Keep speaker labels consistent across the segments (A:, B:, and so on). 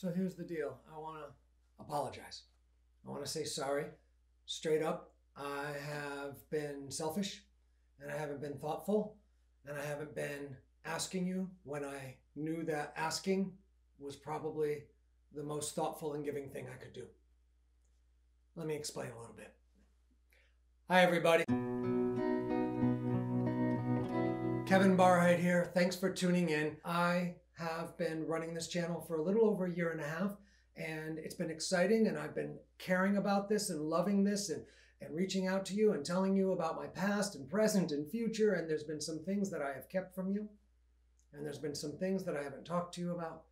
A: So here's the deal. I want to apologize. I want to say sorry. Straight up, I have been selfish, and I haven't been thoughtful, and I haven't been asking you when I knew that asking was probably the most thoughtful and giving thing I could do. Let me explain a little bit. Hi, everybody. Kevin Barhydt here. Thanks for tuning in. I have been running this channel for a little over a year and a half, and it's been exciting, and I've been caring about this and loving this and reaching out to you and telling you about my past and present and future, and there's been some things that I have kept from you, and there's been some things that I haven't talked to you about,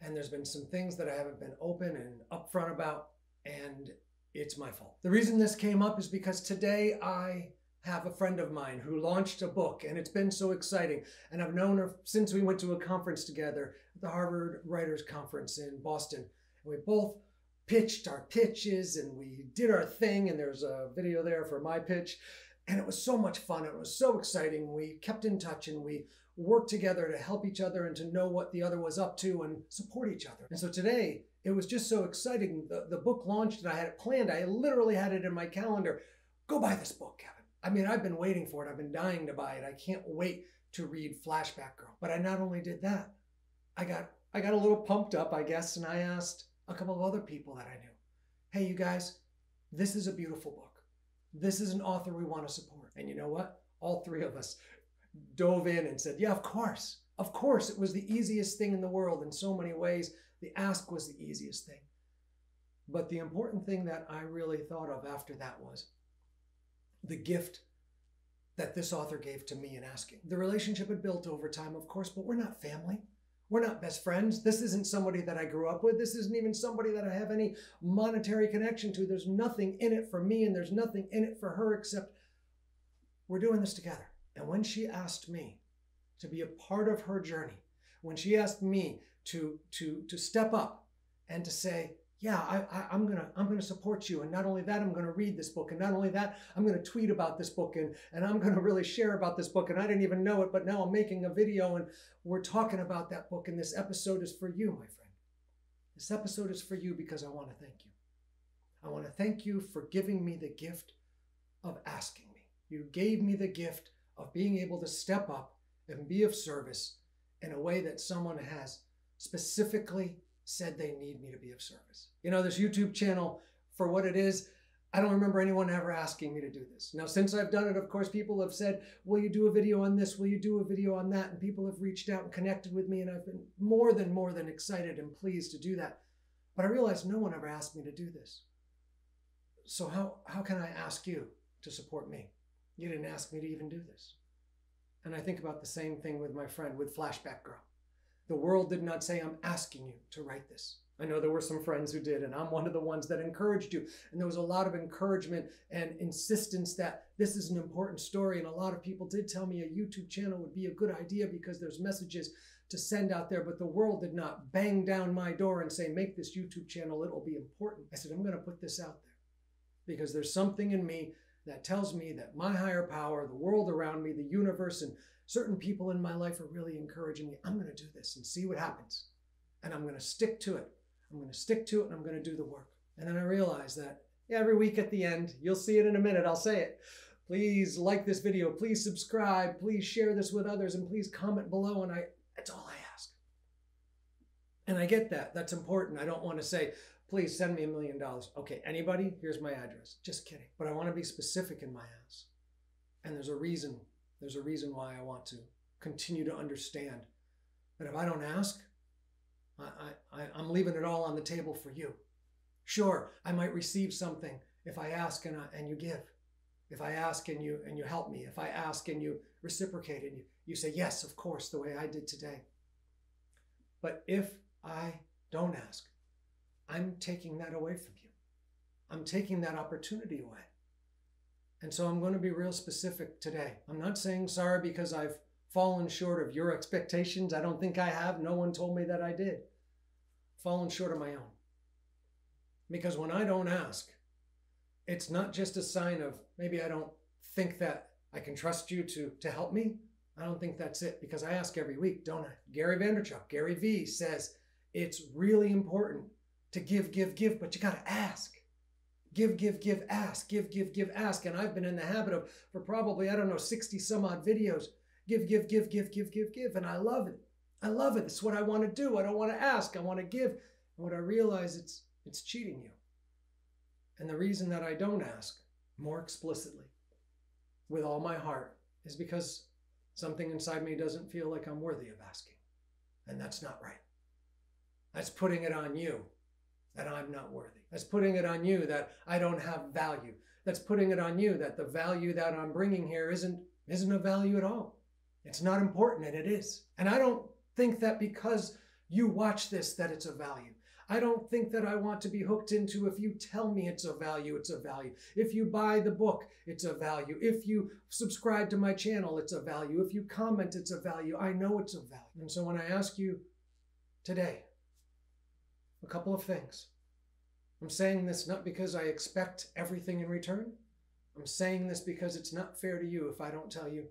A: and there's been some things that I haven't been open and upfront about, and it's my fault. The reason this came up is because today I have a friend of mine who launched a book, and it's been so exciting. And I've known her since we went to a conference together at the Harvard Writers Conference in Boston. And we both pitched our pitches and we did our thing. And there's a video there for my pitch. And it was so much fun. It was so exciting. We kept in touch and we worked together to help each other and to know what the other was up to and support each other. And so today it was just so exciting. The book launched and I had it planned. I literally had it in my calendar. Go buy this book, Kevin. I mean, I've been waiting for it. I've been dying to buy it. I can't wait to read Flashback-Girl. But I not only did that, I got a little pumped up, I guess, and I asked a couple of other people that I knew, hey, you guys, this is a beautiful book. This is an author we want to support. And you know what? All three of us dove in and said, yeah, of course. Of course, it was the easiest thing in the world in so many ways. The ask was the easiest thing. But the important thing that I really thought of after that was the gift that this author gave to me in asking. The relationship had built over time, of course, but we're not family. We're not best friends. This isn't somebody that I grew up with. This isn't even somebody that I have any monetary connection to. There's nothing in it for me and there's nothing in it for her except we're doing this together. And when she asked me to be a part of her journey, when she asked me to step up and to say, yeah, I'm gonna support you. And not only that, I'm gonna read this book. And not only that, I'm gonna tweet about this book and I'm gonna really share about this book. And I didn't even know it, but now I'm making a video and we're talking about that book. And this episode is for you, my friend. This episode is for you because I wanna thank you. I wanna thank you for giving me the gift of asking me. You gave me the gift of being able to step up and be of service in a way that someone has specifically said they need me to be of service. You know, this YouTube channel, for what it is, I don't remember anyone ever asking me to do this. Now, since I've done it, of course, people have said, will you do a video on this? Will you do a video on that? And people have reached out and connected with me, and I've been more than excited and pleased to do that. But I realized no one ever asked me to do this. So how can I ask you to support me? You didn't ask me to even do this. And I think about the same thing with my friend, with Flashback-Girl. The world did not say, I'm asking you to write this. I know there were some friends who did, and I'm one of the ones that encouraged you. And there was a lot of encouragement and insistence that this is an important story. And a lot of people did tell me a YouTube channel would be a good idea because there's messages to send out there. But the world did not bang down my door and say, make this YouTube channel, it'll be important. I said, I'm going to put this out there because there's something in me that tells me that my higher power, the world around me, the universe, and certain people in my life are really encouraging me. I'm going to do this and see what happens. And I'm going to stick to it. I'm going to stick to it and I'm going to do the work. And then I realized that every week at the end, you'll see it in a minute, I'll say it. Please like this video, please subscribe, please share this with others, and please comment below. And that's all I ask. And I get that. That's important. I don't want to say, please send me $1 million. Okay, anybody? Here's my address. Just kidding. But I want to be specific in my ask. And there's a reason. There's a reason why I want to continue to understand that if I don't ask, I'm leaving it all on the table for you. Sure, I might receive something if I ask and you give. If I ask and you help me. If I ask and you reciprocate and you say, yes, of course, the way I did today. But if I don't ask, I'm taking that away from you. I'm taking that opportunity away. And so I'm going to be real specific today. I'm not saying sorry because I've fallen short of your expectations. I don't think I have. No one told me that I did. Fallen short of my own. Because when I don't ask, it's not just a sign of maybe I don't think that I can trust you to help me. I don't think that's it because I ask every week, don't I? Gary Vaynerchuk, GaryVee says, It's really important to give, but you got to ask. Give, ask, give, ask. And I've been in the habit of, for probably, I don't know, 60 some odd videos, give. And I love it. I love it. It's what I want to do. I don't want to ask. I want to give. And what I realize, it's cheating you. And the reason that I don't ask more explicitly with all my heart is because something inside me doesn't feel like I'm worthy of asking. And that's not right. That's putting it on you that I'm not worthy. That's putting it on you that I don't have value. That's putting it on you that the value that I'm bringing here isn't a value at all. It's not important, and it is. And I don't think that because you watch this that it's a value. I don't think that I want to be hooked into, if you tell me it's a value, it's a value. If you buy the book, it's a value. If you subscribe to my channel, it's a value. If you comment, it's a value. I know it's a value. And so when I ask you today, a couple of things. I'm saying this not because I expect everything in return. I'm saying this because it's not fair to you if I don't tell you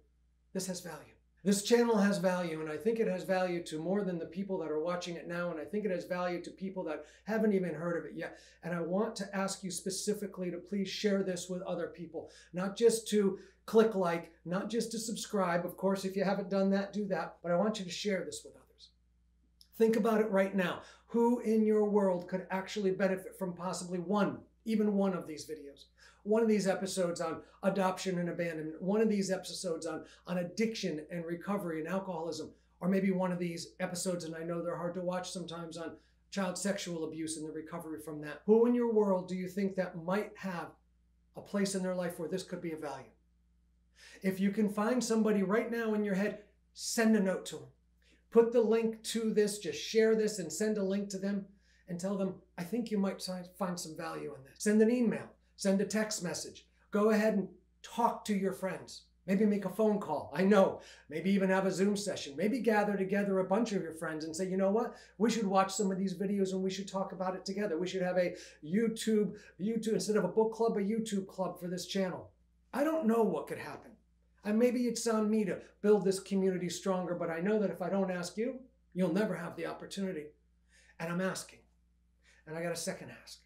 A: this has value. This channel has value, and I think it has value to more than the people that are watching it now, and I think it has value to people that haven't even heard of it yet. And I want to ask you specifically to please share this with other people, not just to click like, not just to subscribe. Of course, if you haven't done that, do that, but I want you to share this with others. Think about it right now. Who in your world could actually benefit from possibly even one of these videos? One of these episodes on adoption and abandonment, one of these episodes on addiction and recovery and alcoholism, or maybe one of these episodes, and I know they're hard to watch sometimes, on child sexual abuse and the recovery from that. Who in your world do you think that might have a place in their life where this could be of value? If you can find somebody right now in your head, send a note to them. Put the link to this, just share this and send a link to them and tell them, I think you might find some value in this. Send an email. Send a text message. Go ahead and talk to your friends. Maybe make a phone call. I know. Maybe even have a Zoom session. Maybe gather together a bunch of your friends and say, you know what? We should watch some of these videos and we should talk about it together. We should have a YouTube, instead of a book club, a YouTube club for this channel. I don't know what could happen. And maybe it's on me to build this community stronger, but I know that if I don't ask you, you'll never have the opportunity. And I'm asking. And I got a second ask.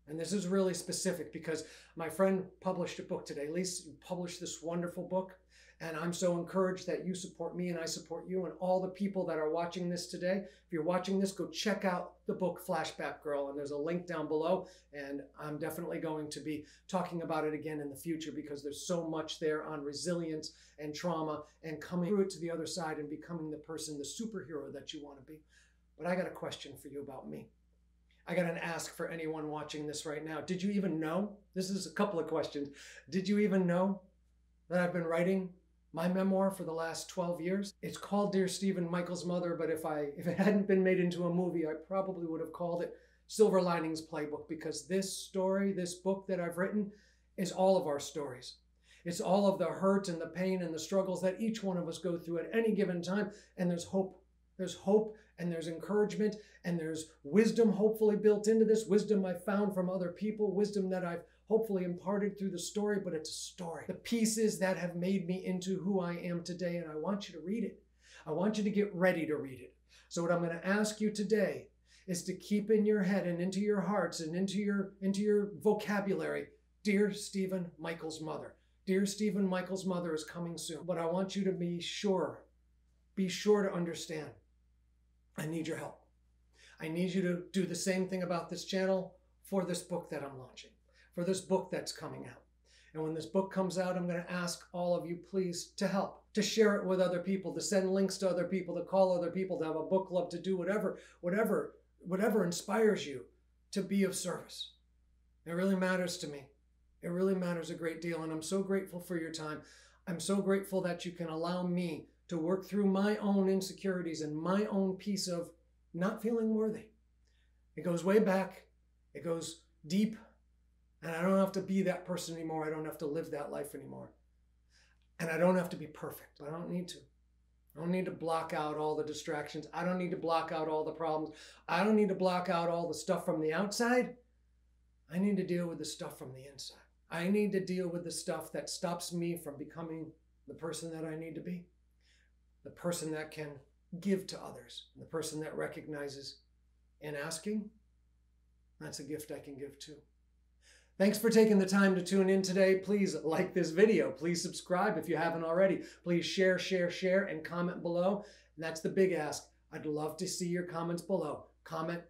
A: And this is really specific because my friend published a book today. Lise, you published this wonderful book. And I'm so encouraged that you support me and I support you and all the people that are watching this today. If you're watching this, go check out the book Flashback Girl. And there's a link down below. And I'm definitely going to be talking about it again in the future because there's so much there on resilience and trauma and coming through it to the other side and becoming the person, the superhero that you want to be. But I got a question for you about me. I got an ask for anyone watching this right now. Did you even know? This is a couple of questions. Did you even know that I've been writing my memoir for the last 12 years? It's called Dear Stephen, Michael's Mother, but if it hadn't been made into a movie, I probably would have called it Silver Linings Playbook, because this story, this book that I've written, is all of our stories. It's all of the hurt and the pain and the struggles that each one of us go through at any given time, and there's hope. There's hope and there's encouragement and there's wisdom hopefully built into this, wisdom I found from other people, wisdom that I've hopefully imparted through the story, but it's a story. The pieces that have made me into who I am today, and I want you to read it. I want you to get ready to read it. So what I'm going to ask you today is to keep in your head and into your hearts and into your vocabulary, Dear Stephen, Michael's Mother. Dear Stephen, Michael's Mother is coming soon. But I want you to be sure to understand, I need your help. I need you to do the same thing about this channel for this book that I'm launching, for this book that's coming out. And when this book comes out, I'm going to ask all of you, please, to help, to share it with other people, to send links to other people, to call other people, to have a book club, to do whatever inspires you to be of service. It really matters to me. It really matters a great deal. And I'm so grateful for your time. I'm so grateful that you can allow me to work through my own insecurities and my own piece of not feeling worthy. It goes way back. It goes deep. And I don't have to be that person anymore. I don't have to live that life anymore. And I don't have to be perfect. I don't need to. I don't need to block out all the distractions. I don't need to block out all the problems. I don't need to block out all the stuff from the outside. I need to deal with the stuff from the inside. I need to deal with the stuff that stops me from becoming the person that I need to be. The person that can give to others, the person that recognizes and asking, that's a gift I can give too. Thanks for taking the time to tune in today. Please like this video. Please subscribe if you haven't already. Please share, and comment below. And that's the big ask. I'd love to see your comments below. Comment.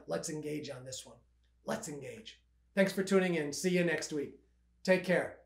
A: Let's engage on this one. Let's engage. Thanks for tuning in. See you next week. Take care.